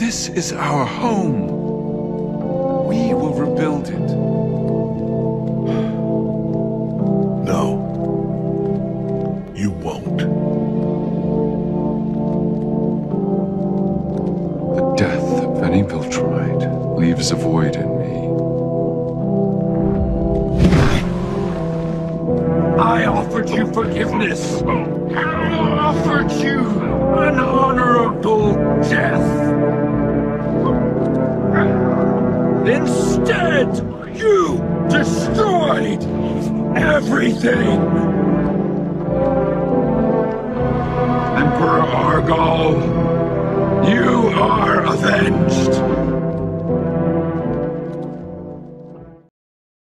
This is our home. We will rebuild it. No. You won't. The death of Veni Viltride leaves a void in me. I offered you forgiveness. I offered you an honorable death. Instead, you destroyed everything. Emperor Argal, you are avenged.